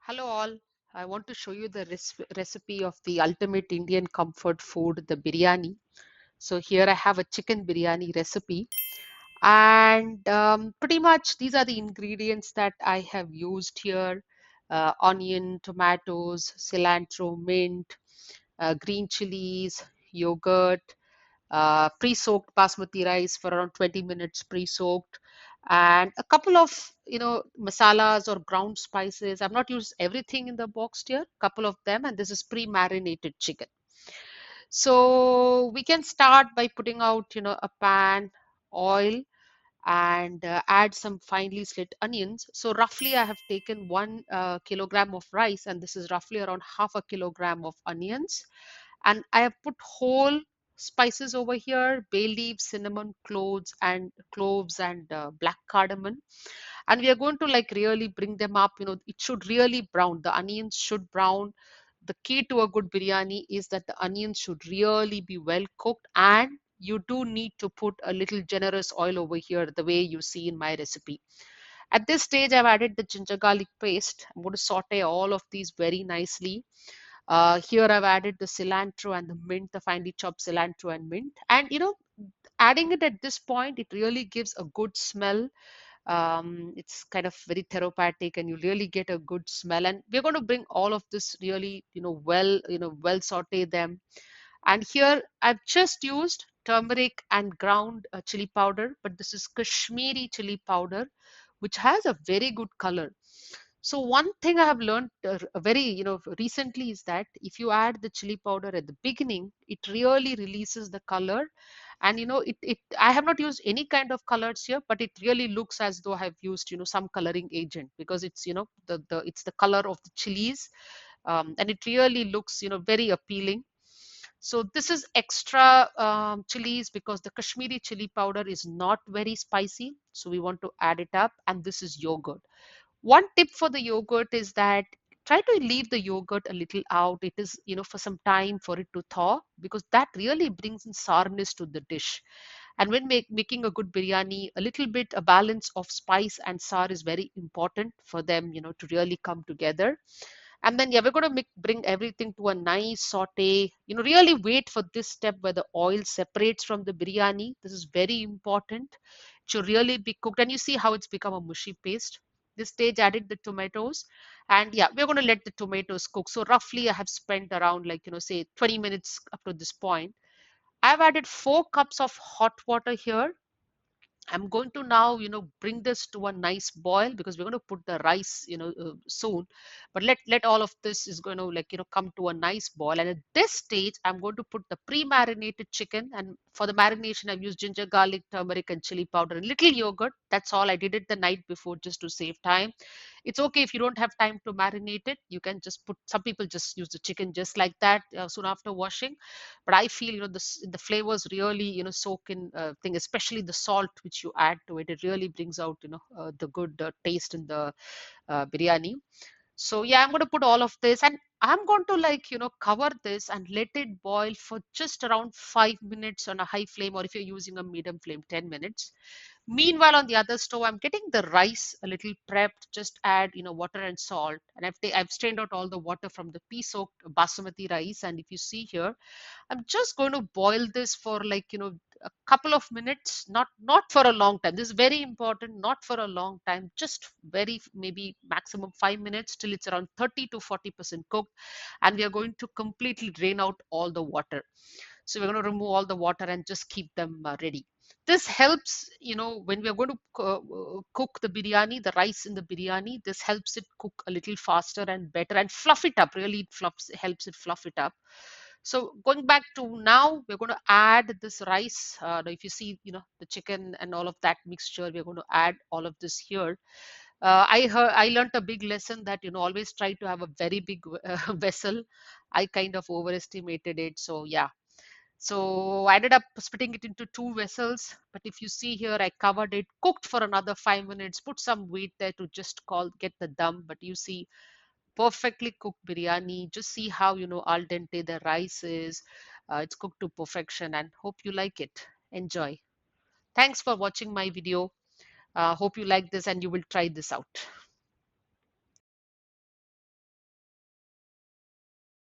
Hello all. I want to show you the recipe of the ultimate Indian comfort food, the biryani. So here I have a chicken biryani recipe, and pretty much these are the ingredients that I have used here: onion, tomatoes, cilantro, mint, green chilies, yogurt, pre-soaked basmati rice for around 20 minutes pre-soaked, and a couple of masalas or ground spices. I've not used everything in the box here, couple of them, and this is pre-marinated chicken. So we can start by putting out a pan, oil, and add some finely slit onions. So roughly I have taken 1 kilogram of rice, and this is roughly around half a kilogram of onions. And I have put whole spices over here: bay leaf, cinnamon, cloves and black cardamom. And we are going to like really bring them up. It should really brown. The onions should brown. The key to a good biryani is that the onions should really be well cooked, and you do need to put a little generous oil over here, the way you see in my recipe. At this stage, I've added the ginger garlic paste. I'm going to saute all of these very nicely. Here I've added the cilantro and the mint, the finely chopped cilantro and mint. And adding it at this point, it really gives a good smell. It's kind of very therapeutic, and you really get a good smell. And we're going to bring all of this really, well saute them. And here I've just used turmeric and ground chili powder, but this is Kashmiri chili powder, which has a very good color. So one thing I have learned very, recently is that if you add the chili powder at the beginning, it really releases the color. And I have not used any kind of colors here, but it really looks as though I have used, some coloring agent, because it's, it's the color of the chilies. And it really looks, very appealing. So this is extra chilies because the Kashmiri chili powder is not very spicy. So we want to add it up. And this is yogurt. One tip for the yogurt is that try to leave the yogurt a little out. It is, for some time for it to thaw, because that really brings in sourness to the dish. And when making a good biryani, a little bit a balance of spice and sour is very important for them, to really come together. And then, yeah, we're going to bring everything to a nice saute. Really wait for this step where the oil separates from the biryani. This is very important. It should really be cooked. And you see how it's become a mushy paste. This stage added the tomatoes. And yeah, we're going to let the tomatoes cook. So roughly I have spent around like, say 20 minutes up to this point. I've added 4 cups of hot water here. I'm going to now, bring this to a nice boil, because we're going to put the rice, soon. But let all of this is going to like, come to a nice boil. And at this stage, I'm going to put the pre-marinated chicken. And for the marination, I've used ginger, garlic, turmeric, and chili powder, and little yogurt. That's all. I did it the night before just to save time. It's okay if you don't have time to marinate it. You can just put, some people just use the chicken just like that soon after washing. But I feel, the flavors really, soak in thing, especially the salt which you add to it. It really brings out, the good taste in the biryani. So yeah, I'm going to put all of this, and I'm going to like, cover this and let it boil for just around 5 minutes on a high flame, or if you're using a medium flame, 10 minutes. Meanwhile, on the other stove, I'm getting the rice a little prepped. Just add, water and salt. And I've strained out all the water from the pea-soaked basmati rice. And if you see here, I'm just going to boil this for like, a couple of minutes, not for a long time. This is very important, not for a long time, just very maybe maximum 5 minutes till it's around 30 to 40% cooked. And we are going to completely drain out all the water. So we're going to remove all the water and just keep them ready. This helps, when we are going to cook the biryani, the rice in the biryani, this helps it cook a little faster and better and fluff it up. Really, helps it fluff it up. So going back to now, we're going to add this rice. Now if you see, the chicken and all of that mixture, we're going to add all of this here. I learned a big lesson that, always try to have a very big vessel. I kind of overestimated it. So yeah, so I ended up splitting it into 2 vessels. But if you see here, I covered it, cooked for another 5 minutes, put some weight there to just get the dum. But you see, perfectly cooked biryani. Just see how, al dente the rice is. It's cooked to perfection, and hope you like it. Enjoy. Thanks for watching my video. Hope you like this and you will try this out.